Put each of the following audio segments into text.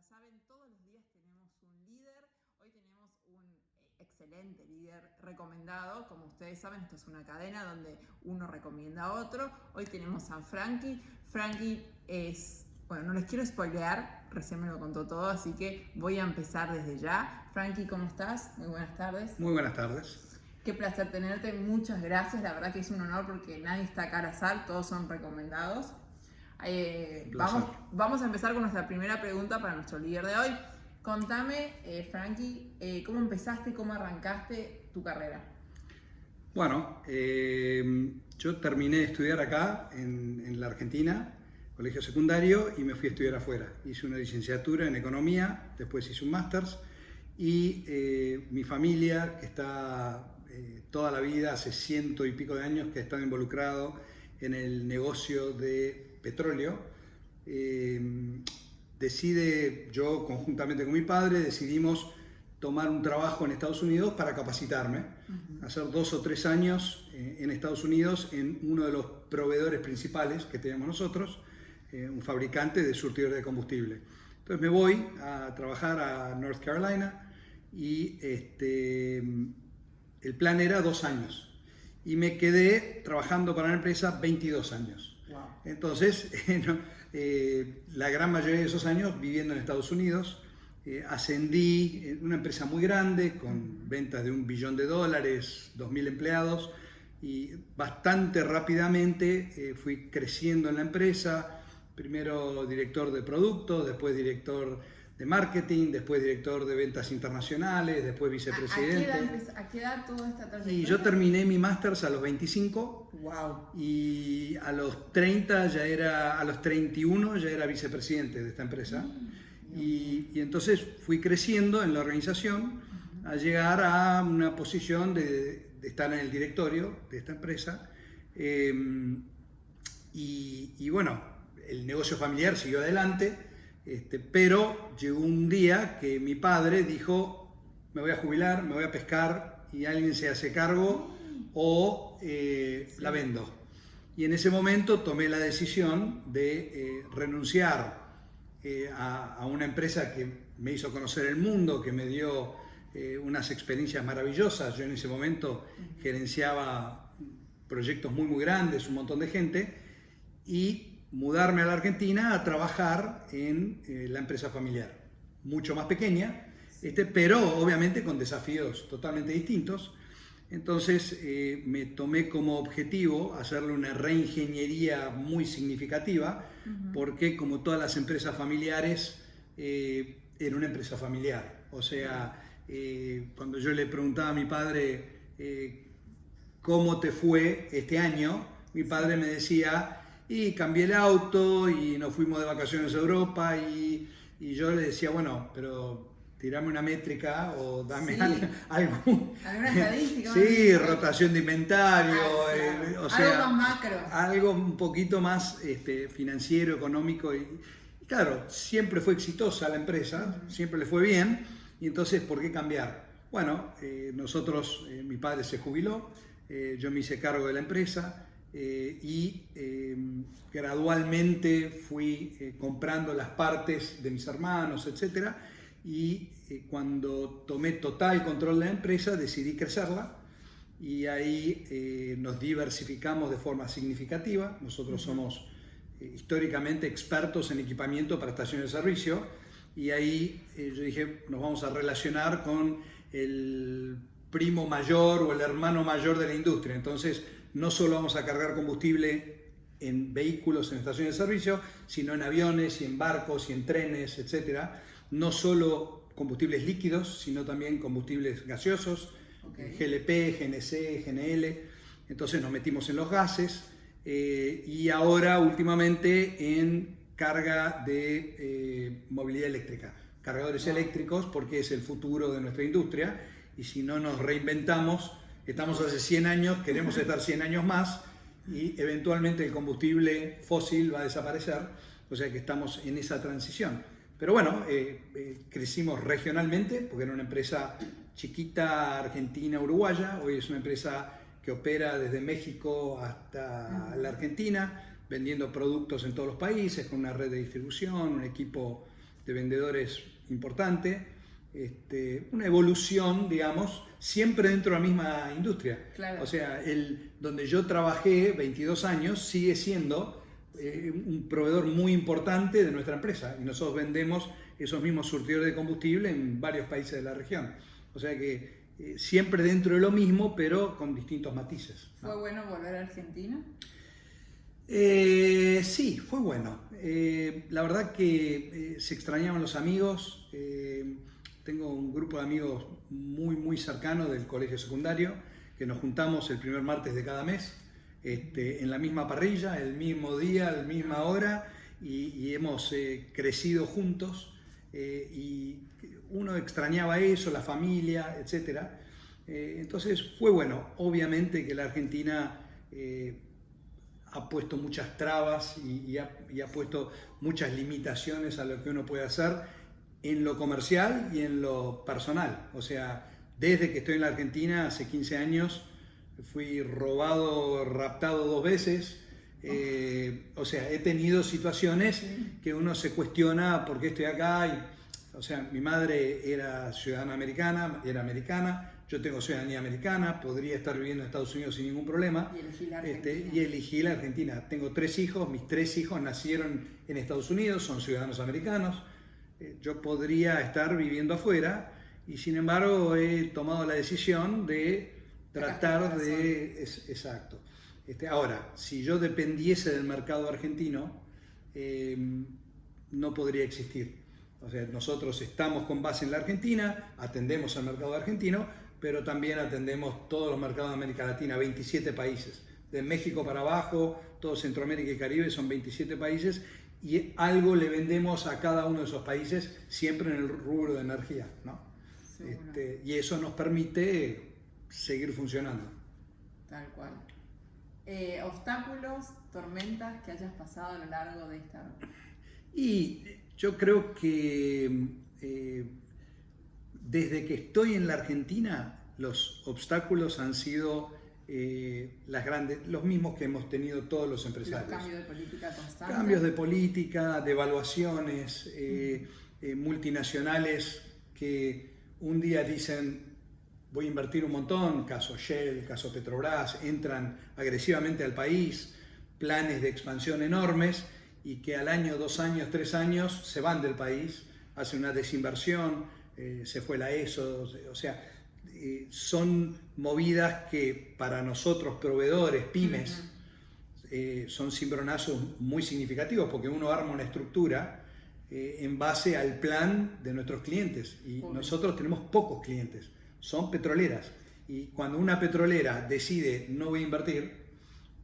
saben, todos los días tenemos un líder. Hoy tenemos un excelente líder recomendado. Como ustedes saben, esto es una cadena donde uno recomienda a otro. Hoy tenemos a Frankie. Frankie es, bueno, no les quiero spoilear, recién me lo contó todo, así que voy a empezar desde ya. Frankie, ¿cómo estás? Muy buenas tardes. Muy buenas tardes. Qué placer tenerte, muchas gracias. La verdad que es un honor porque nadie está acá al azar, todos son recomendados. Vamos a empezar con nuestra primera pregunta para nuestro líder de hoy. Contame, Frankie, ¿cómo empezaste, cómo arrancaste tu carrera? Bueno, yo terminé de estudiar acá en la Argentina, colegio secundario, y me fui a estudiar afuera. Hice una licenciatura en economía, después hice un máster, y mi familia, que está toda la vida, hace 100 y pico de años, que ha estado involucrado en el negocio de petróleo, yo conjuntamente con mi padre decidimos tomar un trabajo en Estados Unidos para capacitarme, hacer 2 o 3 años en Estados Unidos en uno de los proveedores principales que tenemos nosotros, un fabricante de surtidores de combustible. Entonces me voy a trabajar a North Carolina y el plan era 2 años y me quedé trabajando para la empresa 22 años. Wow. Entonces, la gran mayoría de esos años viviendo en Estados Unidos, ascendí en una empresa muy grande con ventas de $1 billón, 2.000 empleados, y bastante rápidamente fui creciendo en la empresa, primero director de productos, después director de marketing, después director de ventas internacionales, después vicepresidente. ¿A qué edad toda esta trayectoria? Y yo terminé mi máster a los 25. Wow. Y a los 31 ya era vicepresidente de esta empresa. Y entonces fui creciendo en la organización a llegar a una posición de estar en el directorio de esta empresa. Y bueno, el negocio familiar siguió adelante. Pero llegó un día que mi padre dijo: me voy a jubilar, me voy a pescar y alguien se hace cargo o la vendo. Y en ese momento tomé la decisión de renunciar a una empresa que me hizo conocer el mundo, que me dio unas experiencias maravillosas. Yo en ese momento gerenciaba proyectos muy grandes, un montón de gente, y mudarme a la Argentina a trabajar en la empresa familiar, mucho más pequeña, pero obviamente con desafíos totalmente distintos. Entonces me tomé como objetivo hacerle una reingeniería muy significativa, porque como todas las empresas familiares, era una empresa familiar. O sea, cuando yo le preguntaba a mi padre cómo te fue este año, mi padre me decía: y cambié el auto y nos fuimos de vacaciones a Europa, y yo le decía: bueno, pero tirame una métrica o dame alguna estadística. Sí, rotación de inventario, claro. O sea, algo más macro. Algo un poquito más financiero, económico. Y claro, siempre fue exitosa la empresa, siempre le fue bien, y entonces, ¿por qué cambiar? Bueno, mi padre se jubiló, yo me hice cargo de la empresa. Gradualmente fui comprando las partes de mis hermanos, etc. Y cuando tomé total control de la empresa, decidí crecerla, y ahí nos diversificamos de forma significativa. Nosotros somos históricamente expertos en equipamiento para estaciones de servicio, y ahí yo dije: nos vamos a relacionar con el primo mayor o el hermano mayor de la industria. Entonces, no solo vamos a cargar combustible en vehículos, en estaciones de servicio, sino en aviones y en barcos y en trenes, etc. No solo combustibles líquidos, sino también combustibles gaseosos, GLP, GNC, GNL. Entonces nos metimos en los gases, y ahora últimamente en carga de movilidad eléctrica, cargadores eléctricos, porque es el futuro de nuestra industria, y si no nos reinventamos, estamos hace 100 años, queremos estar 100 años más, y eventualmente el combustible fósil va a desaparecer. O sea que estamos en esa transición. Pero bueno, crecimos regionalmente, porque era una empresa chiquita, argentina, uruguaya. Hoy es una empresa que opera desde México hasta la Argentina, vendiendo productos en todos los países, con una red de distribución, un equipo de vendedores importante, una evolución, digamos, siempre dentro de la misma industria. Claro. O sea, donde yo trabajé 22 años sigue siendo un proveedor muy importante de nuestra empresa, y nosotros vendemos esos mismos surtidores de combustible en varios países de la región. O sea que siempre dentro de lo mismo, pero con distintos matices, ¿no? ¿Fue bueno volver a Argentina? Sí, fue bueno. La verdad que se extrañaban los amigos. Tengo un grupo de amigos muy, muy cercano del colegio secundario, que nos juntamos el primer martes de cada mes, en la misma parrilla, el mismo día, la misma hora, y hemos crecido juntos. Y uno extrañaba eso, la familia, etc. Entonces fue bueno. Obviamente que la Argentina ha puesto muchas trabas y ha puesto muchas limitaciones a lo que uno puede hacer en lo comercial y en lo personal. O sea, desde que estoy en la Argentina, hace 15 años, fui robado, raptado 2 veces. O sea, he tenido situaciones que uno se cuestiona por qué estoy acá. O sea, mi madre era ciudadana americana, era americana, yo tengo ciudadanía americana, podría estar viviendo en Estados Unidos sin ningún problema. Y elegí la Argentina. Y elegí la Argentina. Tengo 3 hijos, mis 3 hijos nacieron en Estados Unidos, son ciudadanos americanos. Yo podría estar viviendo afuera, y sin embargo he tomado la decisión de tratar de... Exacto. Ahora, si yo dependiese del mercado argentino, no podría existir. O sea, nosotros estamos con base en la Argentina, atendemos al mercado argentino, pero también atendemos todos los mercados de América Latina, 27 países. De México para abajo, todo Centroamérica y Caribe son 27 países, y algo le vendemos a cada uno de esos países, siempre en el rubro de energía, ¿no? Y eso nos permite seguir funcionando. Tal cual. ¿Obstáculos, tormentas que hayas pasado a lo largo de esta...? Y yo creo que desde que estoy en la Argentina, los obstáculos han sido los mismos que hemos tenido todos los empresarios. Los cambios de política constantes. Cambios de política, devaluaciones, multinacionales que un día dicen voy a invertir un montón, caso Shell, caso Petrobras, entran agresivamente al país, planes de expansión enormes, y que al año, 2 años, 3 años se van del país, hacen una desinversión, se fue la ESO, o sea, son movidas que para nosotros proveedores, pymes, son cimbronazos muy significativos, porque uno arma una estructura en base al plan de nuestros clientes, y nosotros tenemos pocos clientes, son petroleras, y cuando una petrolera decide no voy a invertir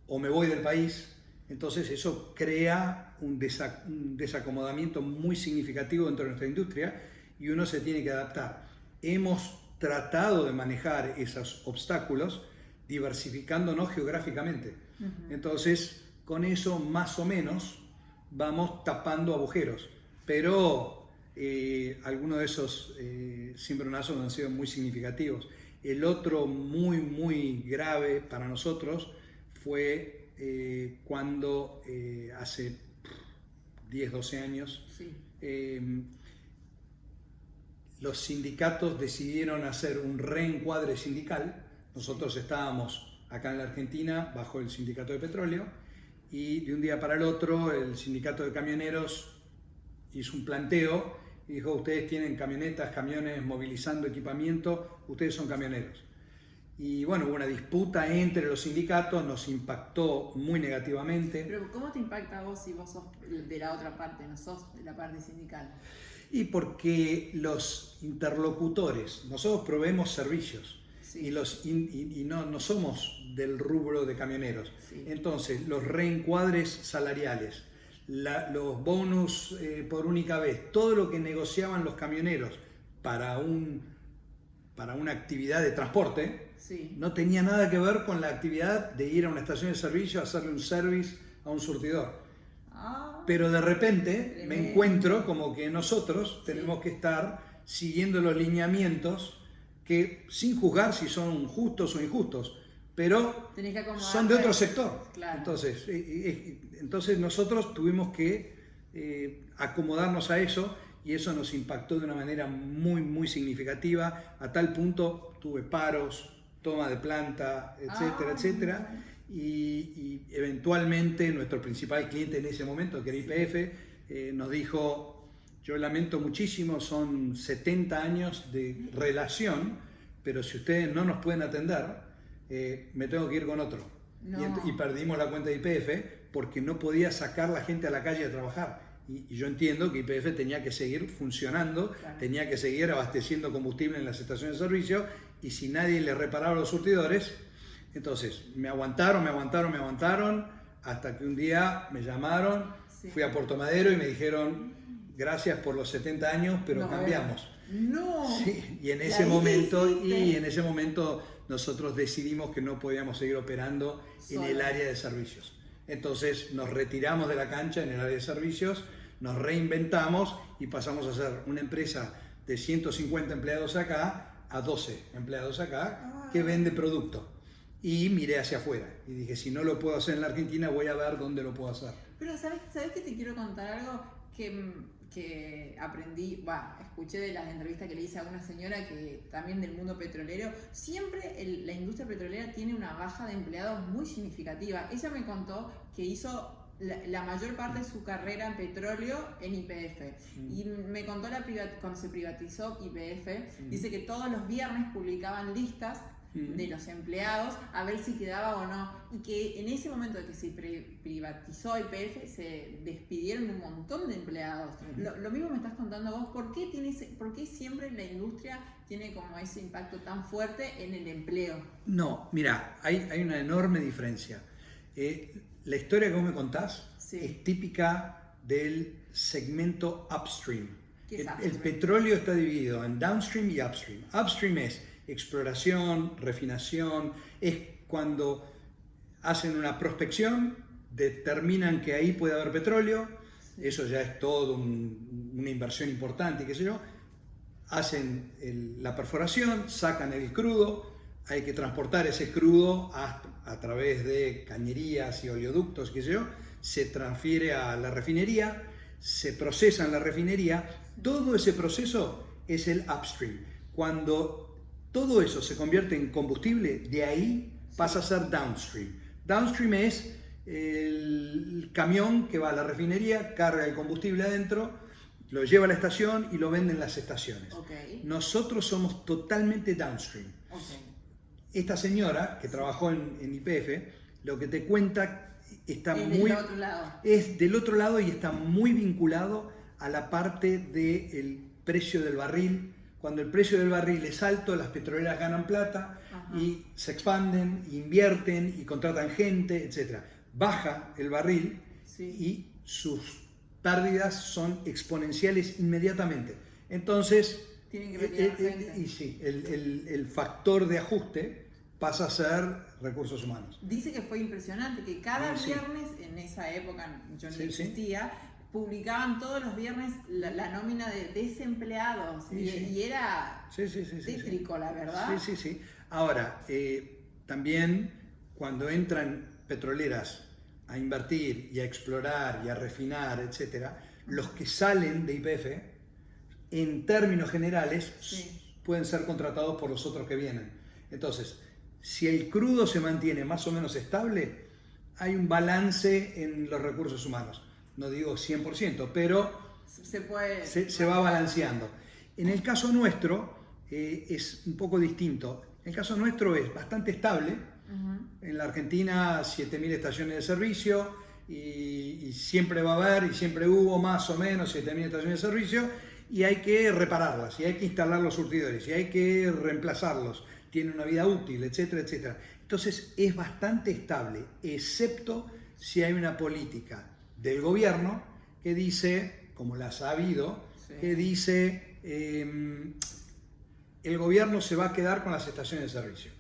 o me voy del país, entonces eso crea un desacomodamiento muy significativo dentro de nuestra industria, y uno se tiene que adaptar. Hemos tratado de manejar esos obstáculos diversificándonos geográficamente. Entonces, con eso más o menos vamos tapando agujeros, pero algunos de esos cimbronazos han sido muy significativos. El otro muy, muy grave para nosotros fue cuando hace 10, 12 años los sindicatos decidieron hacer un reencuadre sindical. Nosotros estábamos acá en la Argentina bajo el sindicato de petróleo, y de un día para el otro el sindicato de camioneros hizo un planteo y dijo: ustedes tienen camionetas, camiones movilizando equipamiento, ustedes son camioneros. Y bueno, hubo una disputa entre los sindicatos, nos impactó muy negativamente. Pero ¿cómo te impacta a vos si vos sos de la otra parte, no sos de la parte sindical? Y porque los interlocutores, nosotros proveemos servicios, y no somos del rubro de camioneros. Entonces, los reencuadres salariales, los bonus por única vez, todo lo que negociaban los camioneros para una actividad de transporte, no tenía nada que ver con la actividad de ir a una estación de servicio a hacerle un service a un surtidor. Pero de repente me encuentro como que nosotros tenemos que estar siguiendo los lineamientos que, sin juzgar si son justos o injustos, pero son de otro sector. Claro. Entonces nosotros tuvimos que acomodarnos a eso, y eso nos impactó de una manera muy, muy significativa, a tal punto tuve paros, toma de planta, etcétera, etcétera. Y eventualmente nuestro principal cliente en ese momento, que era YPF, nos dijo: yo lamento muchísimo, son 70 años de relación, pero si ustedes no nos pueden atender, me tengo que ir con otro. No. Y perdimos la cuenta de YPF porque no podía sacar la gente a la calle a trabajar. Y yo entiendo que YPF tenía que seguir funcionando, claro, tenía que seguir abasteciendo combustible en las estaciones de servicio, y si nadie le reparaba los surtidores, entonces me aguantaron, hasta que un día me llamaron, fui a Puerto Madero y me dijeron: gracias por los 70 años, pero cambiamos. No. Sí, y en ese momento nosotros decidimos que no podíamos seguir operando en el área de servicios. Entonces nos retiramos de la cancha en el área de servicios, nos reinventamos y pasamos a ser una empresa de 150 empleados acá a 12 empleados acá que vende producto. Y miré hacia afuera y dije: si no lo puedo hacer en la Argentina, voy a ver dónde lo puedo hacer. Pero ¿sabes que te quiero contar algo que aprendí? Escuché de las entrevistas que le hice a una señora que también del mundo petrolero. Siempre la industria petrolera tiene una baja de empleados muy significativa. Ella me contó que hizo la mayor parte de su carrera en petróleo en YPF. Y me contó cuando se privatizó YPF, dice que todos los viernes publicaban listas de los empleados a ver si quedaba o no, y que en ese momento de que se privatizó YPF se despidieron un montón de empleados. Lo mismo me estás contando vos. ¿Por qué siempre la industria tiene como ese impacto tan fuerte en el empleo? No, mira, hay una enorme diferencia. La historia que vos me contás es típica del segmento upstream. El petróleo está dividido en downstream y upstream. Upstream es exploración, refinación, es cuando hacen una prospección, determinan que ahí puede haber petróleo, eso ya es todo una inversión importante, qué sé yo, hacen la perforación, sacan el crudo, hay que transportar ese crudo a través de cañerías y oleoductos, qué sé yo, se transfiere a la refinería, se procesa en la refinería, todo ese proceso es el upstream. Cuando todo eso se convierte en combustible, de ahí pasa a ser downstream. Downstream es el camión que va a la refinería, carga el combustible adentro, lo lleva a la estación y lo vende en las estaciones. Nosotros somos totalmente downstream. Esta señora que trabajó en YPF, lo que te cuenta está es del otro lado y está muy vinculado a la parte del precio del barril. Cuando el precio del barril es alto, las petroleras ganan plata y se expanden, invierten y contratan gente, etc. Baja el barril y sus pérdidas son exponenciales inmediatamente. Entonces, tienen que retirar gente. El factor de ajuste pasa a ser recursos humanos. Dice que fue impresionante, que cada viernes, en esa época yo no existía, publicaban todos los viernes la nómina de desempleados y era tétrico, la verdad. Sí. Ahora, también cuando entran petroleras a invertir y a explorar y a refinar, etcétera, los que salen de YPF, en términos generales, pueden ser contratados por los otros que vienen. Entonces, si el crudo se mantiene más o menos estable, hay un balance en los recursos humanos. No digo 100%, pero se va balanceando. En el caso nuestro es un poco distinto. El caso nuestro es bastante estable. En la Argentina 7.000 estaciones de servicio y siempre va a haber y siempre hubo más o menos 7.000 estaciones de servicio, y hay que repararlas, y hay que instalar los surtidores, y hay que reemplazarlos. Tiene una vida útil, etcétera, etcétera. Entonces es bastante estable, excepto si hay una política del gobierno que dice, como las ha habido, que dice el gobierno se va a quedar con las estaciones de servicio.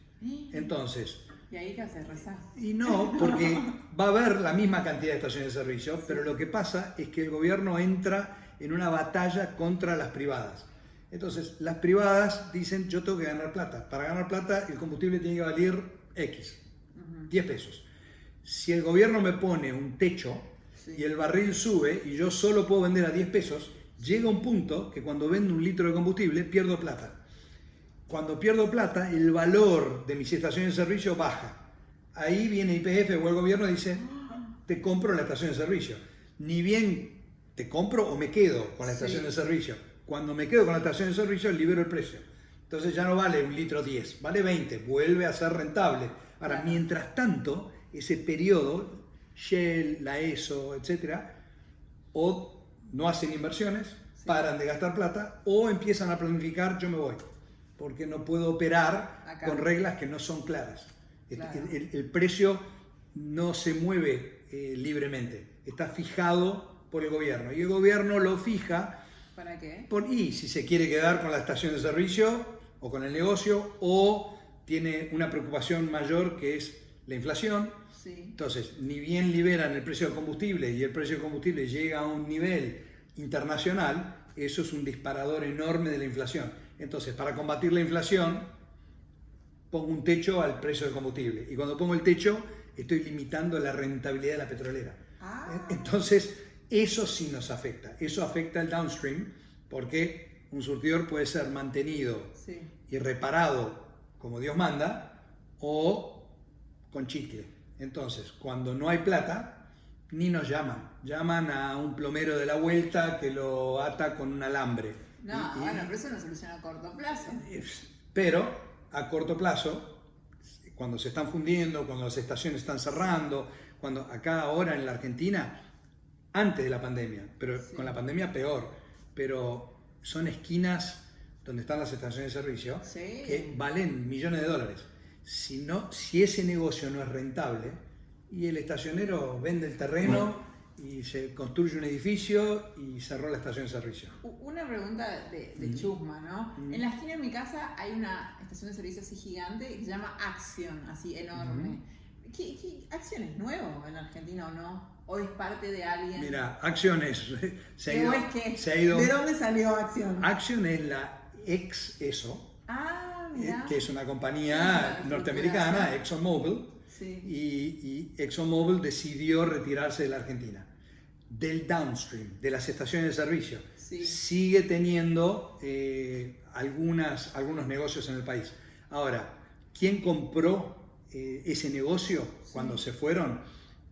Entonces... ¿Y ahí qué hace? ¿Rezar? Y no, porque va a haber la misma cantidad de estaciones de servicio, pero lo que pasa es que el gobierno entra en una batalla contra las privadas. Entonces, las privadas dicen, yo tengo que ganar plata. Para ganar plata, el combustible tiene que valer X, 10 pesos. Si el gobierno me pone un techo y el barril sube y yo solo puedo vender a 10 pesos, Llega un punto que cuando vendo un litro de combustible pierdo plata. Cuando pierdo plata, el valor de mis estaciones de servicio baja. Ahí viene YPF o el gobierno y dice, te compro la estación de servicio. Ni bien te compro o me quedo con la estación de servicio. Cuando me quedo con la estación de servicio, libero el precio. Entonces ya no vale un litro 10, vale 20, vuelve a ser rentable. Ahora, mientras tanto, ese periodo, Shell, la ESO, etcétera, o no hacen inversiones, paran de gastar plata, o empiezan a planificar, yo me voy, porque no puedo operar con reglas que no son claras. Claro. El precio no se mueve libremente, está fijado por el gobierno, y el gobierno lo fija. ¿Para qué? Y si se quiere quedar con la estación de servicio o con el negocio, o tiene una preocupación mayor que es la inflación. Sí. Entonces, ni bien liberan el precio del combustible y el precio del combustible llega a un nivel internacional, eso es un disparador enorme de la inflación. Entonces, para combatir la inflación, pongo un techo al precio del combustible. Y cuando pongo el techo, estoy limitando la rentabilidad de la petrolera. Entonces, eso sí nos afecta. Eso afecta al downstream, porque un surtidor puede ser mantenido y reparado como Dios manda, o con chicle. Entonces, cuando no hay plata, ni nos llaman a un plomero de la vuelta que lo ata con un alambre. No, bueno, pero eso es una solución a corto plazo. Pero a corto plazo, cuando se están fundiendo, cuando las estaciones están cerrando, cuando acá ahora en la Argentina, antes de la pandemia, pero con la pandemia peor, pero son esquinas donde están las estaciones de servicio que valen millones de dólares. Si ese negocio no es rentable y el estacionero vende el terreno y se construye un edificio y cerró la estación de servicio. Una pregunta de chusma, ¿no? En la esquina de mi casa hay una estación de servicio así gigante que se llama Action, así enorme. ¿Qué Action es nuevo en Argentina o no? ¿O es parte de alguien? Mira, Action se ha ido. ¿De dónde salió Action? Action es la ex ESO. Mira. Que es una compañía norteamericana, ExxonMobil, y ExxonMobil decidió retirarse de la Argentina. Del downstream, de las estaciones de servicio, sigue teniendo algunos negocios en el país. Ahora, ¿quién compró ese negocio cuando se fueron?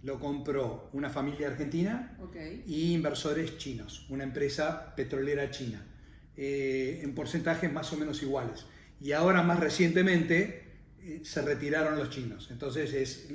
Lo compró una familia argentina y inversores chinos, una empresa petrolera china, en porcentajes más o menos iguales. Y ahora más recientemente se retiraron los chinos. Entonces es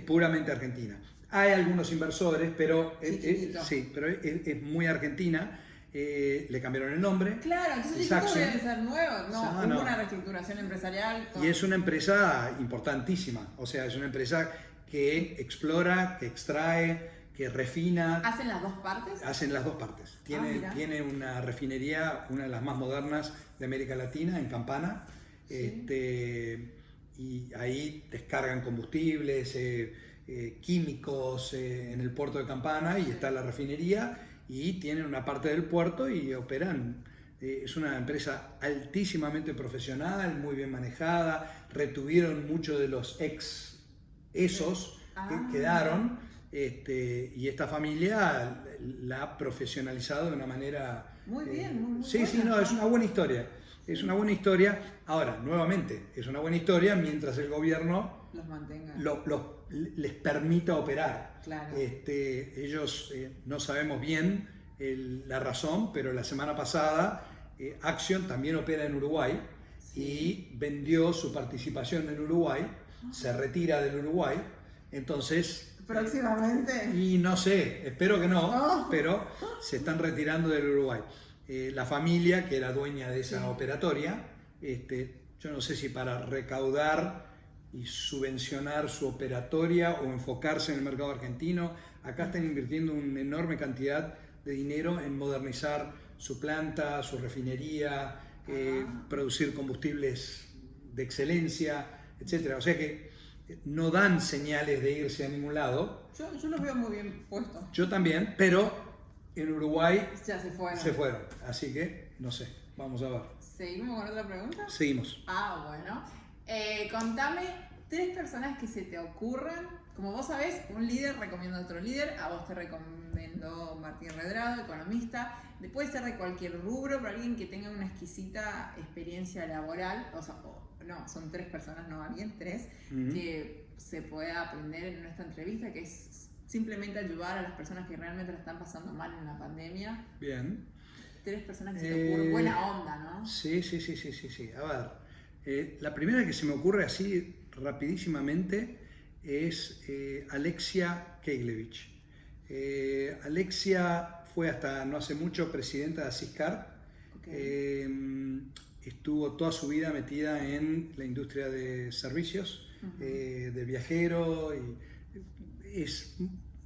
puramente argentina. Hay algunos inversores, pero es muy argentina. Le cambiaron el nombre. Claro, entonces el debe ser nuevo. Hubo una reestructuración empresarial. Y es una empresa importantísima. O sea, es una empresa que explora, que extrae, que refina. ¿Hacen las dos partes? Hacen las dos partes. Tiene una refinería, una de las más modernas de América Latina, en Campana. Y ahí descargan combustibles, químicos en el puerto de Campana, y está la refinería, y tienen una parte del puerto y operan. Es una empresa altísimamente profesional, muy bien manejada, retuvieron muchos de los ex ESOs que quedaron, y esta familia la ha profesionalizado de una manera... Muy bien, muy buena. Es una buena historia. Es una buena historia. Ahora, nuevamente, es una buena historia mientras el gobierno los mantenga. Les permita operar. Claro. Ellos no sabemos bien la razón, pero la semana pasada Action también opera en Uruguay y vendió su participación en Uruguay, se retira del Uruguay, entonces... ¿Próximamente? Y no sé, espero que no, pero se están retirando del Uruguay. La familia, que era dueña de esa operatoria, yo no sé si para recaudar y subvencionar su operatoria o enfocarse en el mercado argentino, acá están invirtiendo una enorme cantidad de dinero en modernizar su planta, su refinería, producir combustibles de excelencia, etc. O sea que no dan señales de irse a ningún lado. Yo los veo muy bien puestos. Yo también, pero en Uruguay ya se fueron. Así que, no sé, vamos a ver. ¿Seguimos con otra pregunta? Seguimos. Bueno. Contame 3 personas que se te ocurran como vos sabés, un líder recomienda a otro líder, a vos te recomendó Martín Redrado, economista, puede ser de cualquier rubro, pero alguien que tenga una exquisita experiencia laboral, o sea, no, son 3 personas, no alguien, 3, que se pueda aprender en esta entrevista, que es simplemente ayudar a las personas que realmente la están pasando mal en la pandemia. Bien. 3 personas que se te ocurren, buena onda, ¿no? Sí. A ver, la primera que se me ocurre así rapidísimamente es Alexia Keglevich. Alexia fue hasta no hace mucho presidenta de Asiscar. Okay. Estuvo toda su vida metida en la industria de servicios, de viajero, y es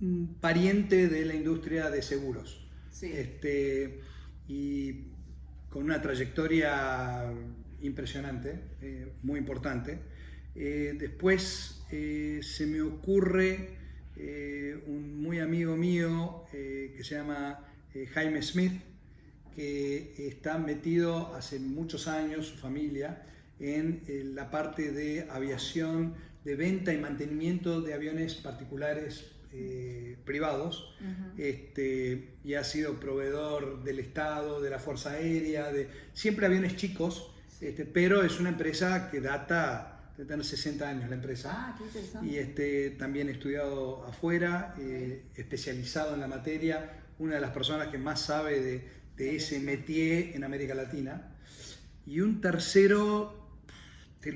un pariente de la industria de seguros. Sí. Y con una trayectoria impresionante, muy importante. Después se me ocurre un muy amigo mío que se llama Jaime Smith, que está metido hace muchos años, su familia, en la parte de aviación, de venta y mantenimiento de aviones particulares privados, y ha sido proveedor del Estado, de la Fuerza Aérea, de siempre aviones chicos, pero es una empresa que data de tener 60 años la empresa. Ah, qué interesante. Y también he estudiado afuera, especializado en la materia, una de las personas que más sabe de ese métier en América Latina. Y un tercero...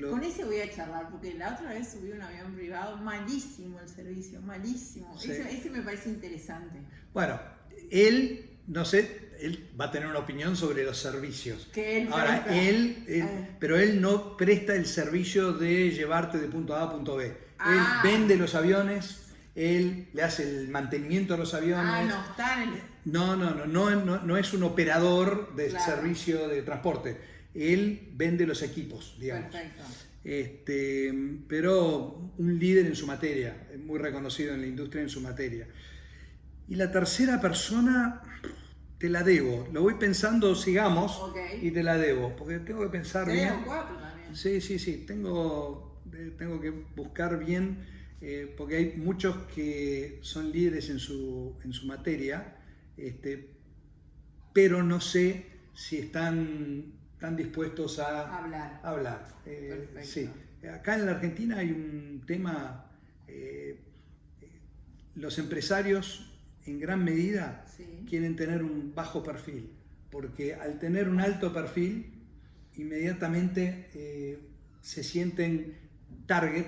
Con ese voy a charlar, porque la otra vez subí un avión privado, malísimo el servicio, malísimo. Sí. Ese me parece interesante. Bueno, él, no sé, él va a tener una opinión sobre los servicios. Ahora, pero él no presta el servicio de llevarte de punto A a punto B. Él vende los aviones, él le hace el mantenimiento de los aviones. No está en el... No es un operador de servicio de transporte. Él vende los equipos, digamos. Perfecto. Pero un líder en su materia, muy reconocido en la industria en su materia. Y la tercera persona, te la debo. Lo voy pensando, sigamos, y te la debo. Porque tengo que pensar bien. 3 o 4 también. Sí. Tengo que buscar bien, porque hay muchos que son líderes en su materia, pero no sé si están dispuestos a hablar. Sí. Acá en la Argentina hay un tema, los empresarios en gran medida quieren tener un bajo perfil, porque al tener un alto perfil, inmediatamente se sienten target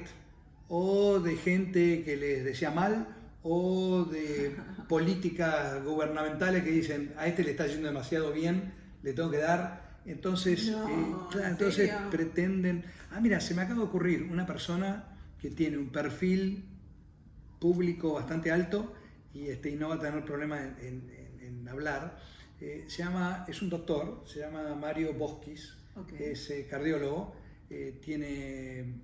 o de gente que les desea mal o de políticas gubernamentales que dicen a este le está yendo demasiado bien, le tengo que dar. Entonces, entonces pretenden... mira, se me acaba de ocurrir una persona que tiene un perfil público bastante alto y no va a tener problema en hablar. Es un doctor, se llama Mario Boschis, es cardiólogo, es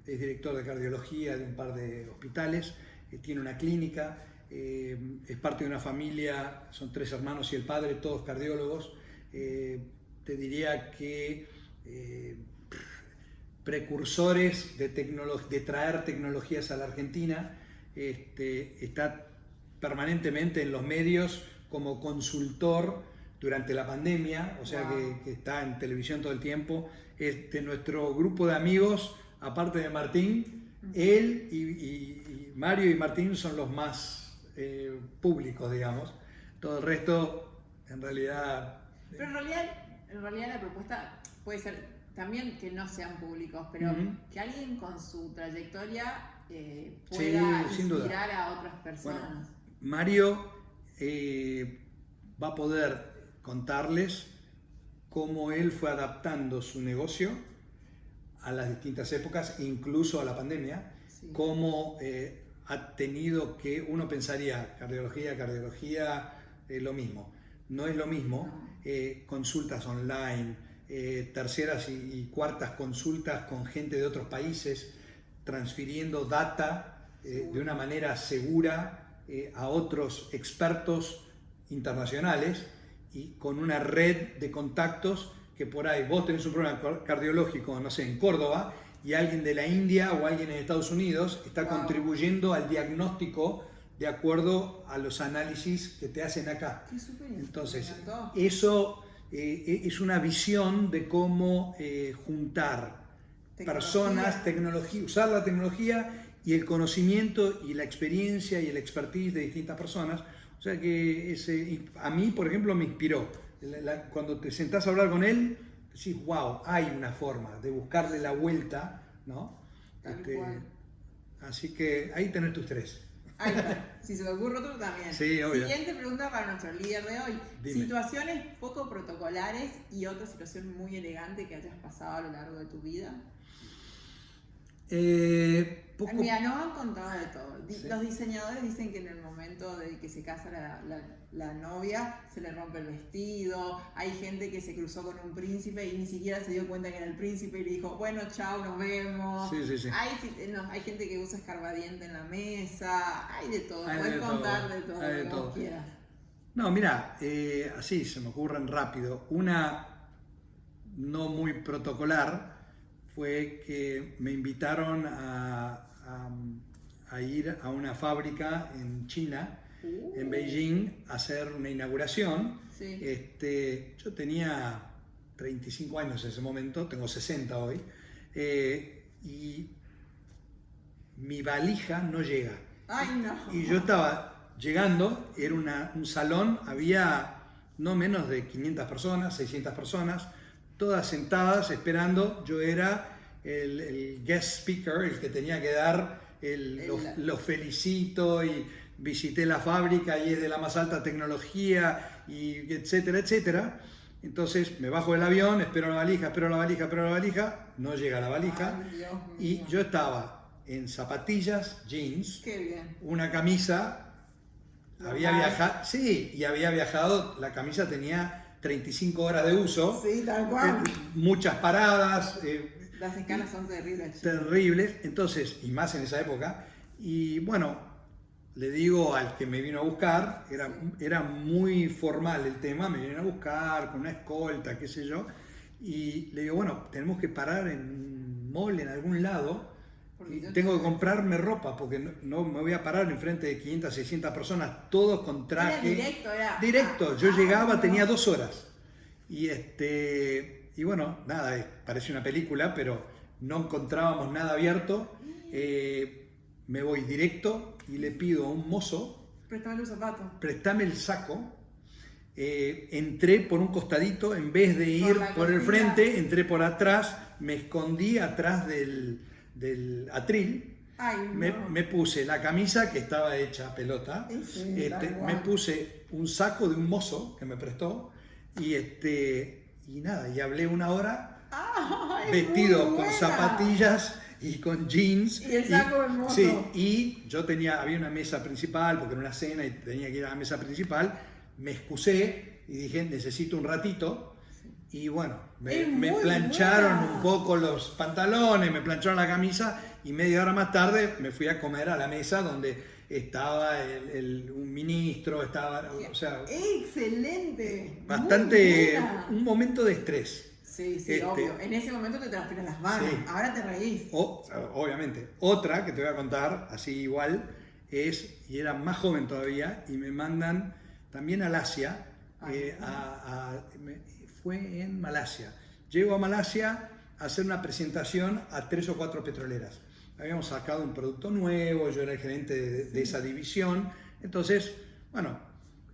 director de cardiología de un par de hospitales, tiene una clínica, es parte de una familia, son 3 hermanos y el padre, todos cardiólogos. Te diría que precursores de traer tecnologías a la Argentina, está permanentemente en los medios como consultor durante la pandemia, o sea que está en televisión todo el tiempo. Nuestro grupo de amigos, aparte de Martín, él y Mario y Martín son los más públicos, digamos. Todo el resto, en realidad... Pero en realidad la propuesta puede ser también que no sean públicos, pero que alguien con su trayectoria pueda inspirar a otras personas. Bueno, Mario va a poder contarles cómo él fue adaptando su negocio a las distintas épocas, incluso a la pandemia, cómo ha tenido que, uno pensaría, cardiología, lo mismo. No es lo mismo, consultas online, terceras y cuartas consultas con gente de otros países, transfiriendo data de una manera segura a otros expertos internacionales y con una red de contactos que por ahí vos tenés un problema cardiológico, no sé, en Córdoba, y alguien de la India o alguien en Estados Unidos está contribuyendo al diagnóstico de acuerdo a los análisis que te hacen acá. Qué súper. Entonces, eso es una visión de cómo juntar personas, tecnología, usar la tecnología y el conocimiento y la experiencia y el expertise de distintas personas. O sea que a mí, por ejemplo, me inspiró. Cuando te sentás a hablar con él, decís, wow, hay una forma de buscarle la vuelta, ¿no? Así que ahí tenés tus tres. Ahí está. Si se te ocurre otro también. Sí, obvio. Siguiente pregunta para nuestro líder de hoy. Dime. Situaciones poco protocolares y otra situación muy elegante que hayas pasado a lo largo de tu vida. Mira, nos han contado de todo. Sí. Los diseñadores dicen que en el momento de que se casa la novia se le rompe el vestido. Hay gente que se cruzó con un príncipe y ni siquiera se dio cuenta que era el príncipe y le dijo, bueno, chao, nos vemos. Sí. Hay gente que usa escarbadiente en la mesa. Hay de todo. Hay Puedes de contar todo. de todo Hay de lo que todo. vos quieras. No, mira, así se me ocurren rápido. Una no muy protocolar fue que me invitaron a ir a una fábrica en China, en Beijing, a hacer una inauguración. Sí. Yo tenía 35 años en ese momento, tengo 60 hoy, y mi valija no llega. Ay, no. Y yo estaba llegando, era un salón, había no menos de 500 personas, 600 personas, todas sentadas esperando. Yo era el guest speaker, el que tenía que dar los felicito y visité la fábrica y es de la más alta tecnología y etcétera, etcétera. Entonces me bajo del avión, espero la valija, no llega la valija. Ay, Dios mío. Y yo estaba en zapatillas, jeans, Qué bien. una camisa, había viajado, la camisa tenía 35 horas de uso, Sí, tal cual. muchas paradas, Las escalas son terribles. terribles, entonces, y más en esa época, y bueno, le digo al que me vino a buscar, era muy formal el tema, me vinieron a buscar con una escolta, qué sé yo, y le digo, bueno, tenemos que parar en un mall, en algún lado, y tengo que comprarme ropa, porque no me voy a parar enfrente de 500, 600 personas, todos con traje. Directo, yo llegaba, tenía 2 horas, y bueno, nada, parece una película, pero no encontrábamos nada abierto. Me voy directo y le pido a un mozo, Préstame los zapatos. préstame el saco. Entré por un costadito, en vez de ir por el frente, entré por atrás, me escondí atrás del atril. Ay, no. Me puse la camisa que estaba hecha pelota, me puse un saco de un mozo que me prestó y nada, y hablé 1 hora vestido con zapatillas y con jeans. Y el saco hermoso. Sí, y había una mesa principal porque era una cena y tenía que ir a la mesa principal. Me excusé y dije, necesito un ratito. Y bueno, me plancharon un poco los pantalones, me plancharon la camisa y media hora más tarde me fui a comer a la mesa donde estaba un ministro, o sea... ¡Excelente! Bastante, un momento de estrés. Sí, obvio. En ese momento te transpiran las manos, Sí. ahora te reís. Obviamente. Otra que te voy a contar, así igual, y era más joven todavía, y me mandan también al Asia, fue en Malasia. Llego a Malasia a hacer una presentación a 3 o 4 petroleras. Habíamos sacado un producto nuevo, yo era el gerente de esa división, entonces, bueno,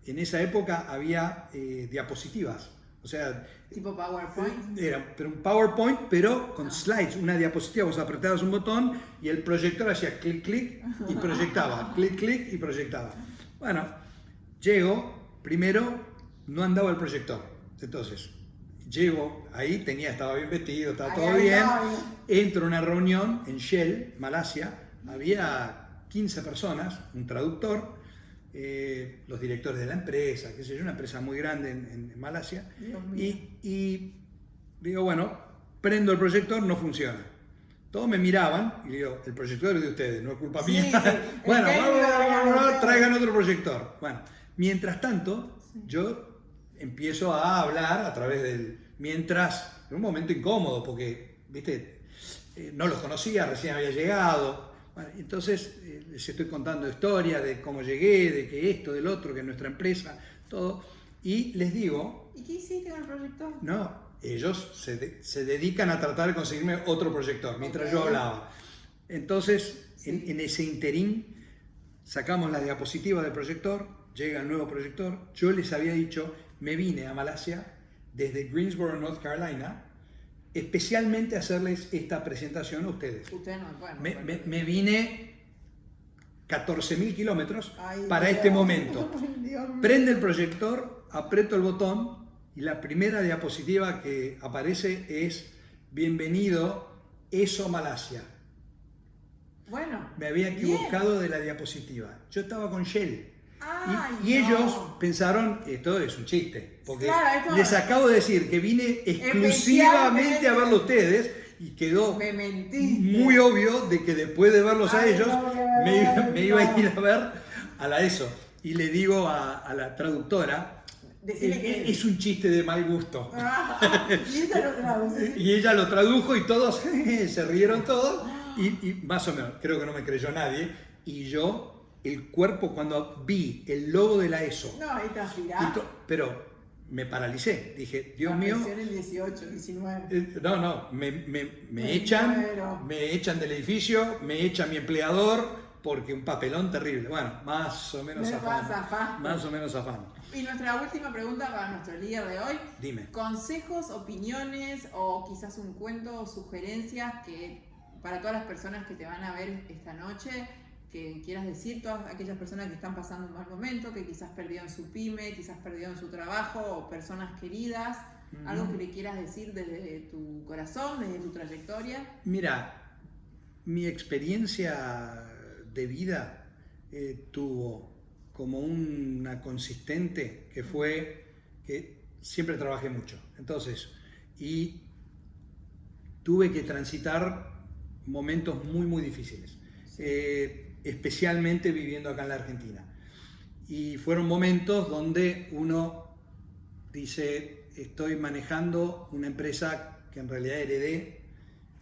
en esa época había diapositivas, o sea... ¿Tipo PowerPoint? Pero un PowerPoint, pero con slides, una diapositiva, vos apretabas un botón y el proyector hacía clic, clic y proyectaba, clic, clic y proyectaba. Bueno, llego, primero no andaba el proyector, entonces llego ahí, estaba bien vestido, estaba todo bien, entro a una reunión en Shell, Malasia, había 15 personas, un traductor, los directores de la empresa, qué sé yo, una empresa muy grande en Malasia, y digo, bueno, prendo el proyector, no funciona. Todos me miraban y digo, el proyector es de ustedes, no es culpa mía. Bueno, traigan otro proyector. Bueno, mientras tanto, yo empiezo a hablar a través en un momento incómodo, porque, viste, no los conocía, recién había llegado. Bueno, entonces les estoy contando historias de cómo llegué, de que esto, del otro, que nuestra empresa, todo. Y les digo... ¿Y qué hiciste con el proyector? No, ellos se dedican a tratar de conseguirme otro proyector mientras yo hablaba. Entonces, sí, en ese interín, sacamos la diapositiva del proyector, llega el nuevo proyector. Yo les había dicho, me vine a Malasia desde Greensboro, North Carolina, especialmente a hacerles esta presentación a ustedes. Usted no, bueno, me vine 14.000 kilómetros para este momento. Prende el proyector, aprieto el botón y la primera diapositiva que aparece es bienvenido, ESO Malasia. Bueno, me había equivocado de la diapositiva. Yo estaba con Shell. Y no, ellos pensaron, esto es un chiste, porque claro, les acabo de decir que vine exclusivamente a verlo a ustedes y quedó muy obvio de que después de verlos a ellos me iba a ir a ver a la ESO. Y le digo a la traductora, es un chiste de mal gusto. Y ella lo tradujo y todos se rieron todos. Y más o menos, creo que no me creyó nadie. Y yo, el cuerpo, cuando vi el logo de la ESO. No, ahí está pero me paralicé. Dije, Dios mío. El 18, 19. No, me echan del edificio, me echa mi empleador, porque un papelón terrible. Bueno, más o menos afán. Más o menos afán. Y nuestra última pregunta para nuestro líder de hoy. Dime. Consejos, opiniones o quizás un cuento o sugerencias que para todas las personas que te van a ver esta noche, que quieras decir, todas aquellas personas que están pasando un mal momento, que quizás perdieron su pyme, quizás perdieron su trabajo, o personas queridas, algo que le quieras decir desde tu corazón, desde tu trayectoria. Mira, mi experiencia de vida tuvo como una consistente que fue que siempre trabajé mucho. Entonces, y tuve que transitar momentos muy, muy difíciles. Sí. Especialmente viviendo acá en la Argentina. Y fueron momentos donde uno dice, estoy manejando una empresa que en realidad heredé,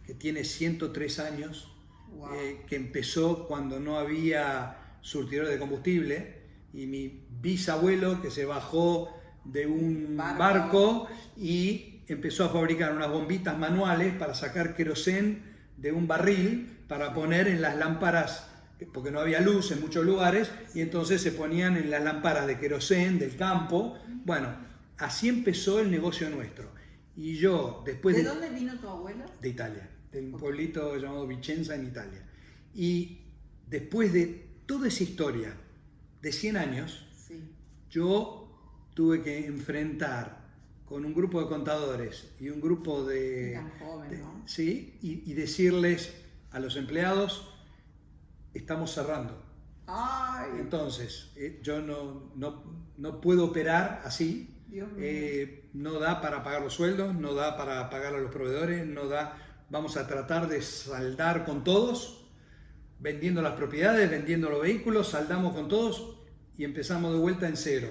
que tiene 103 años, wow, que empezó cuando no había surtidor de combustible, y mi bisabuelo que se bajó de un barco y empezó a fabricar unas bombitas manuales para sacar querosén de un barril para poner en las lámparas, porque no había luz en muchos lugares, y entonces se ponían en las lámparas de querosén del campo. Bueno, así empezó el negocio nuestro. Y yo, después ¿De dónde vino tu abuelo? De Italia, de un pueblito llamado Vicenza en Italia. Y después de toda esa historia de 100 años, sí, yo tuve que enfrentar con un grupo de contadores y un grupo tan joven, ¿no? Sí, y decirles a los empleados, estamos cerrando. Ay. Entonces, yo no puedo operar así. Dios mío. No da para pagar los sueldos, no da para pagar a los proveedores, no da. Vamos a tratar de saldar con todos, vendiendo las propiedades, vendiendo los vehículos, saldamos con todos y empezamos de vuelta en cero.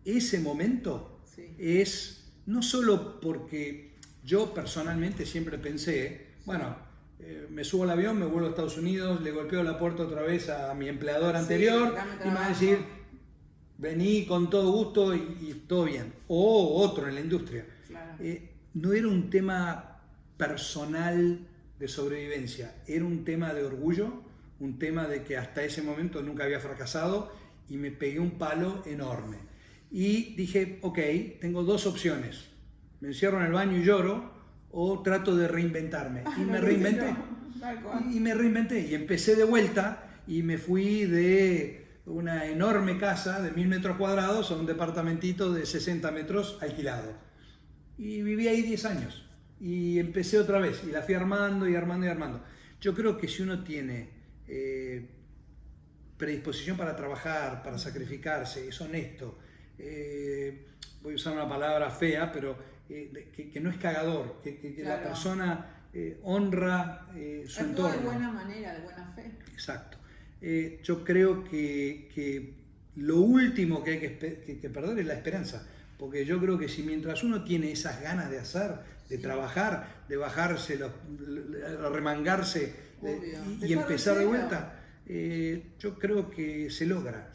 Ese momento sí, es no solo porque yo personalmente siempre pensé, bueno, me subo al avión, me vuelvo a Estados Unidos, le golpeo la puerta otra vez a mi empleador anterior y me va a decir, vení con todo gusto y todo bien. O otro en la industria. Claro. No era un tema personal de sobrevivencia, era un tema de orgullo, un tema de que hasta ese momento nunca había fracasado y me pegué un palo enorme. Y dije, ok, tengo dos opciones. Me encierro en el baño y lloro, o trato de reinventarme. Y me reinventé. Y me reinventé. Y empecé de vuelta y me fui de una enorme casa de 1000 metros cuadrados a un departamentito de 60 metros alquilado. Y viví ahí 10 años. Y empecé otra vez. Y la fui armando y armando y armando. Yo creo que si uno tiene predisposición para trabajar, para sacrificarse, es honesto, voy a usar una palabra fea, pero que no es cagador, que claro, la persona honra su entorno. De buena manera, de buena fe. Exacto. Yo creo que lo último que hay que perder es la esperanza, porque yo creo que si mientras uno tiene esas ganas de hacer, de trabajar, de bajarse, remangarse y empezar de vuelta, yo creo que se logra.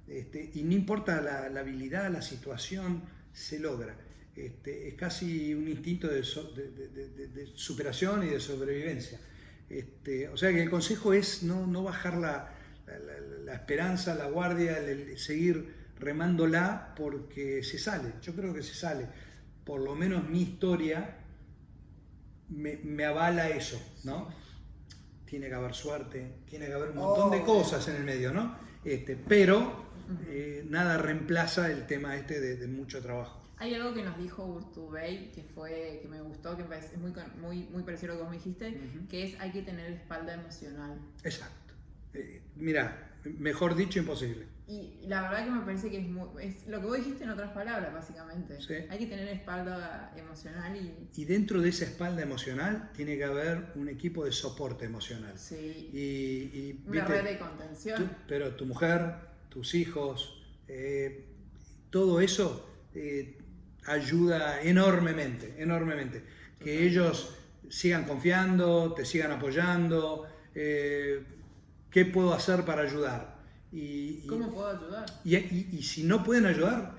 Y no importa la habilidad, la situación, se logra. Es casi un instinto de superación y de sobrevivencia. O sea que el consejo es no bajar la esperanza, la guardia, seguir remándola, porque se sale. Yo creo que se sale. Por lo menos mi historia me avala eso, ¿no? Tiene que haber suerte, tiene que haber un montón de cosas en el medio, ¿no? Pero nada reemplaza el tema de mucho trabajo. Hay algo que nos dijo Urtubey que me gustó, que me parece muy parecido a lo que vos me dijiste, que es hay que tener espalda emocional. Exacto. Mira, mejor dicho, imposible. Y la verdad que me parece que es lo que vos dijiste en otras palabras, básicamente. Sí. Hay que tener espalda emocional y dentro de esa espalda emocional tiene que haber un equipo de soporte emocional. Sí. Y una red de contención. Pero tu mujer, tus hijos, todo eso ayuda enormemente. Que ellos sigan confiando, te sigan apoyando. ¿Qué puedo hacer para ayudar? ¿Cómo puedo ayudar? Y si no pueden ayudar,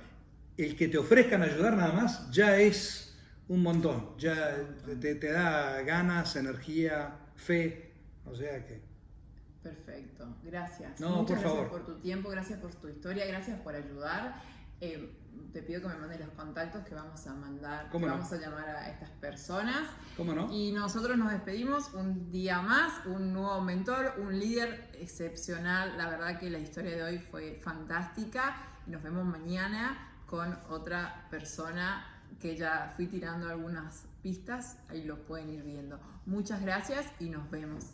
el que te ofrezcan ayudar nada más ya es un montón. Ya te da ganas, energía, fe. O sea que... Perfecto, gracias. No, muchas por gracias favor. por tu tiempo, gracias por tu historia, gracias por ayudar. Te pido que me mandes los contactos que vamos a mandar, vamos a llamar a estas personas. ¿Cómo no? Y nosotros nos despedimos un día más, un nuevo mentor, un líder excepcional. La verdad que la historia de hoy fue fantástica. Nos vemos mañana con otra persona que ya fui tirando algunas pistas, ahí los pueden ir viendo. Muchas gracias y nos vemos.